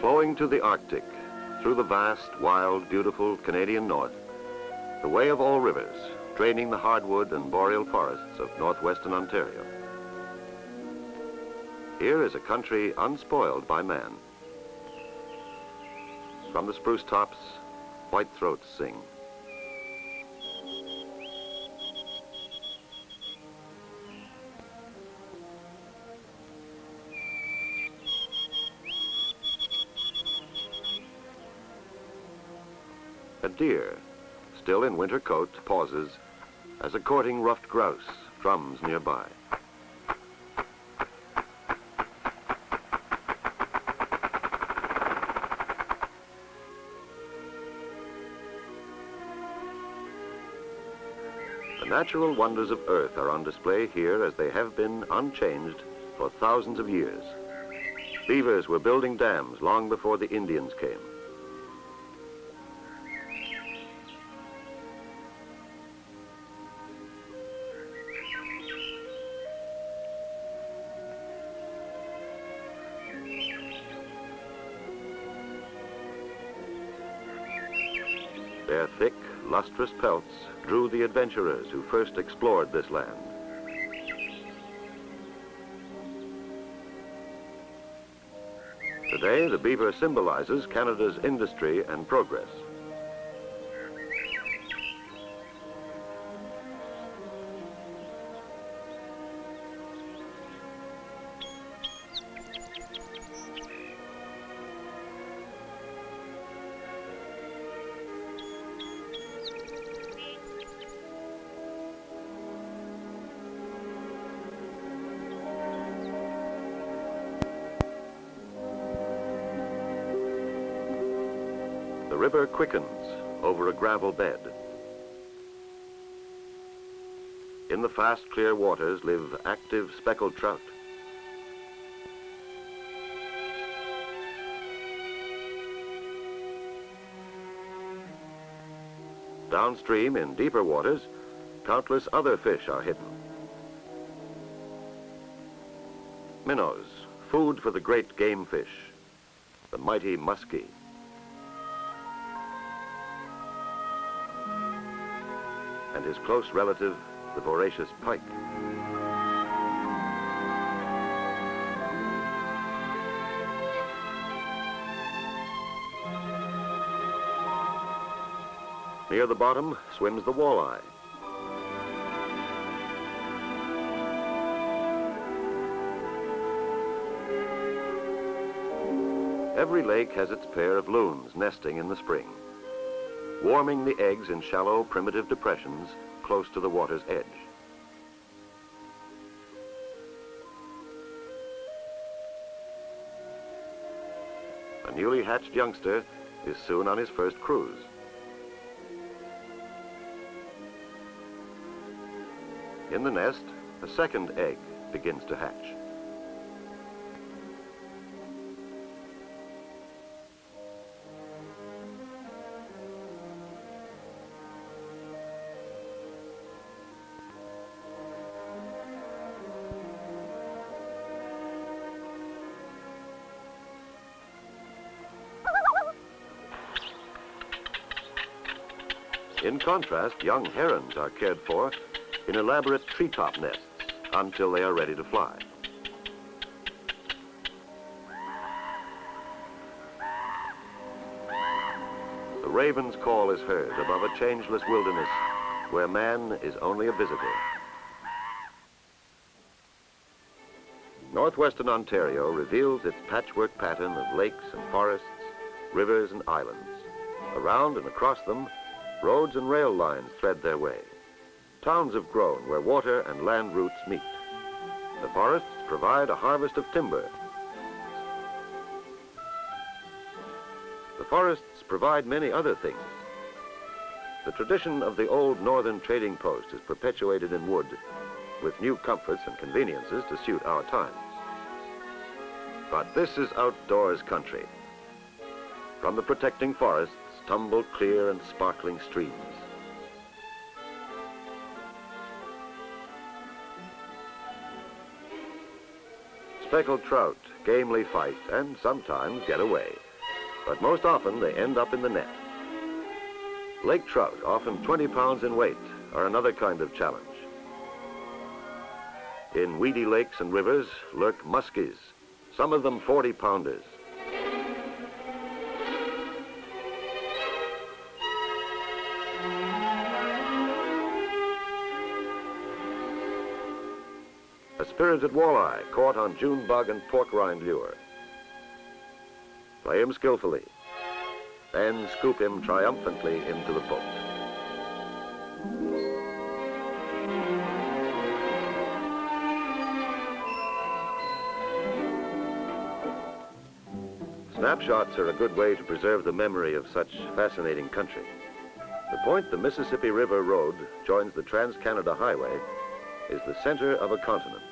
Flowing to the Arctic, through the vast, wild, beautiful Canadian North, the way of all rivers, draining the hardwood and boreal forests of northwestern Ontario. Here is a country unspoiled by man. From the spruce tops, whitethroats sing. A deer, still in winter coat, pauses as a courting ruffed grouse drums nearby. The natural wonders of Earth are on display here as they have been unchanged for thousands of years. Beavers were building dams long before the Indians came. Their thick, lustrous pelts drew the adventurers who first explored this land. Today, the beaver symbolizes Canada's industry and progress. The river quickens over a gravel bed. In the fast, clear waters live active speckled trout. Downstream, in deeper waters, countless other fish are hidden. Minnows, food for the great game fish, the mighty muskie. And his close relative, the voracious pike. Near the bottom swims the walleye. Every lake has its pair of loons nesting in the spring, warming the eggs in shallow, primitive depressions close to the water's edge. A newly hatched youngster is soon on his first cruise. In the nest, a second egg begins to hatch. In contrast, young herons are cared for in elaborate treetop nests until they are ready to fly. The raven's call is heard above a changeless wilderness where man is only a visitor. Northwestern Ontario reveals its patchwork pattern of lakes and forests, rivers and islands. Around and across them, roads and rail lines thread their way. Towns have grown where water and land routes meet. The forests provide a harvest of timber. The forests provide many other things. The tradition of the old northern trading post is perpetuated in wood, with new comforts and conveniences to suit our times. But this is outdoors country. From the protecting forests tumble clear and sparkling streams. Speckled trout gamely fight and sometimes get away, but most often they end up in the net. Lake trout, often 20 pounds in weight, are another kind of challenge. In weedy lakes and rivers lurk muskies, some of them 40-pounders. A spirited walleye caught on June bug and pork rind lure. Play him skillfully, then scoop him triumphantly into the boat. Snapshots are a good way to preserve the memory of such fascinating country. The point the Mississippi River Road joins the Trans-Canada Highway is the center of a continent.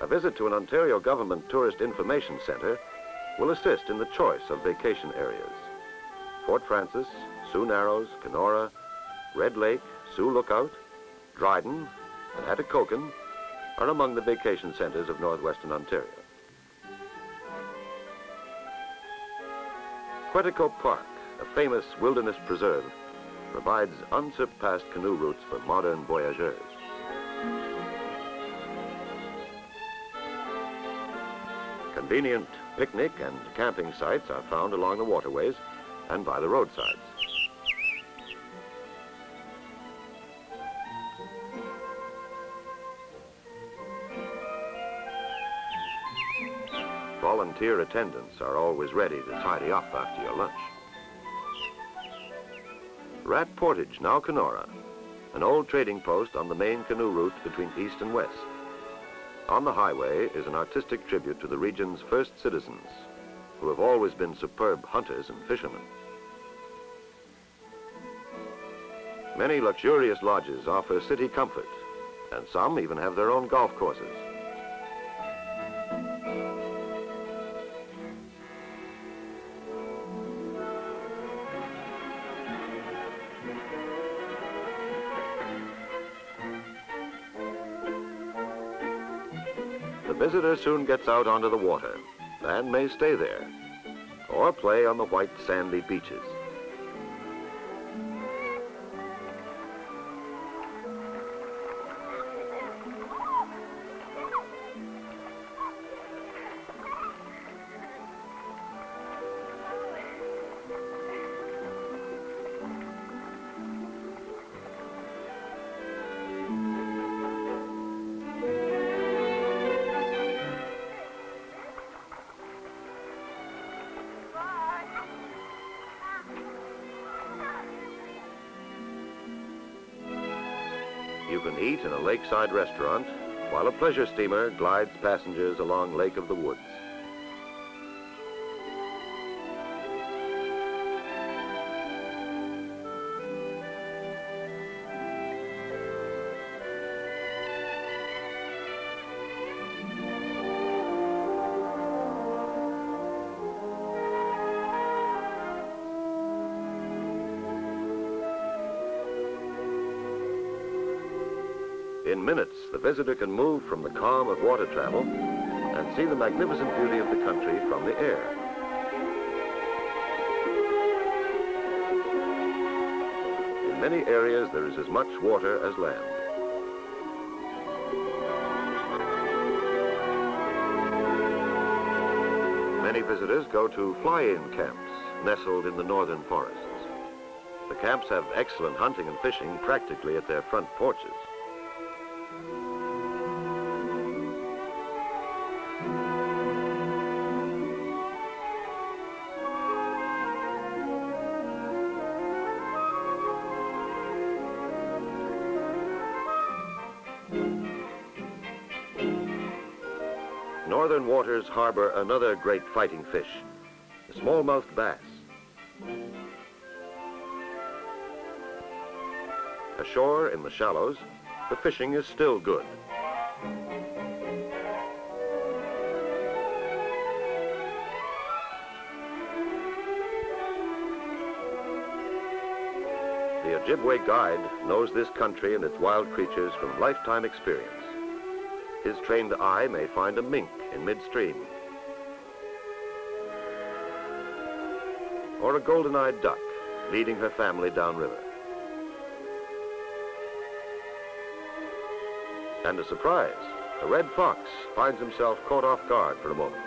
A visit to an Ontario government tourist information center will assist in the choice of vacation areas. Fort Frances, Sioux Narrows, Kenora, Red Lake, Sioux Lookout, Dryden, and Atikokan are among the vacation centers of northwestern Ontario. Quetico Park, a famous wilderness preserve, provides unsurpassed canoe routes for modern voyageurs. Convenient picnic and camping sites are found along the waterways and by the roadsides. Volunteer attendants are always ready to tidy up after your lunch. Rat Portage, now Kenora, an old trading post on the main canoe route between east and west. On the highway is an artistic tribute to the region's first citizens, who have always been superb hunters and fishermen. Many luxurious lodges offer city comfort, and some even have their own golf courses. The visitor soon gets out onto the water and may stay there or play on the white sandy beaches. You can eat in a lakeside restaurant while a pleasure steamer glides passengers along Lake of the Woods. In minutes, the visitor can move from the calm of water travel and see the magnificent beauty of the country from the air. In many areas, there is as much water as land. Many visitors go to fly-in camps nestled in the northern forests. The camps have excellent hunting and fishing practically at their front porches. Northern waters harbor another great fighting fish, the smallmouthed bass. Ashore in the shallows, the fishing is still good. The Ojibwe guide knows this country and its wild creatures from lifetime experience. His trained eye may find a mink in midstream, or a golden-eyed duck leading her family downriver. And a surprise, a red fox finds himself caught off guard for a moment.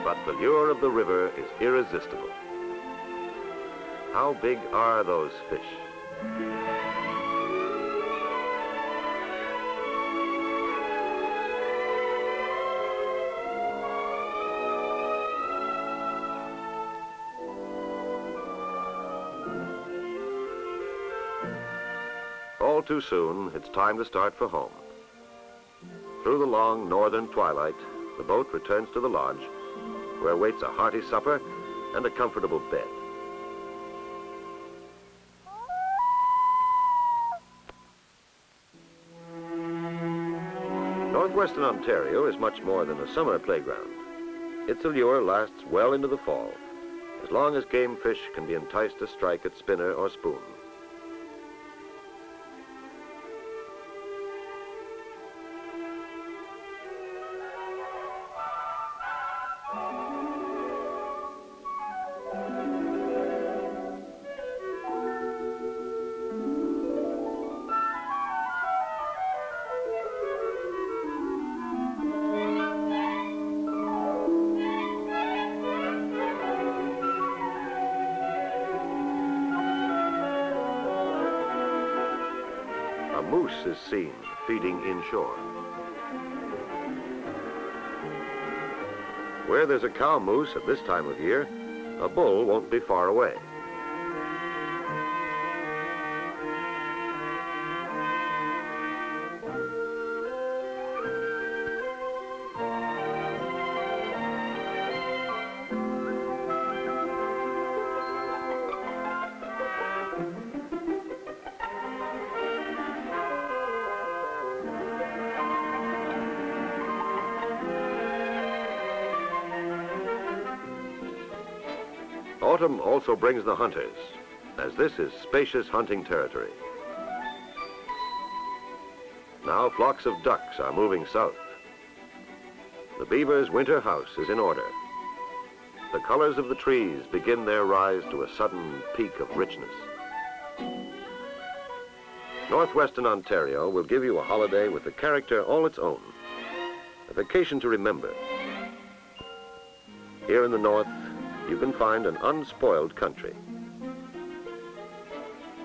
But the lure of the river is irresistible. How big are those fish? All too soon, it's time to start for home. Through the long northern twilight, the boat returns to the lodge, where waits a hearty supper and a comfortable bed. Northwestern Ontario is much more than a summer playground. Its allure lasts well into the fall, as long as game fish can be enticed to strike at spinner or spoon. Moose is seen feeding inshore. Where there's a cow moose at this time of year, a bull won't be far away. Autumn also brings the hunters, as this is spacious hunting territory. Now flocks of ducks are moving south. The beaver's winter house is in order. The colors of the trees begin their rise to a sudden peak of richness. Northwestern Ontario will give you a holiday with a character all its own, a vacation to remember. Here in the north, you can find an unspoiled country.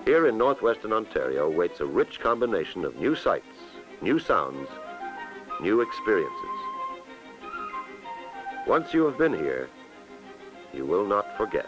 Here in northwestern Ontario waits a rich combination of new sights, new sounds, new experiences. Once you have been here, you will not forget.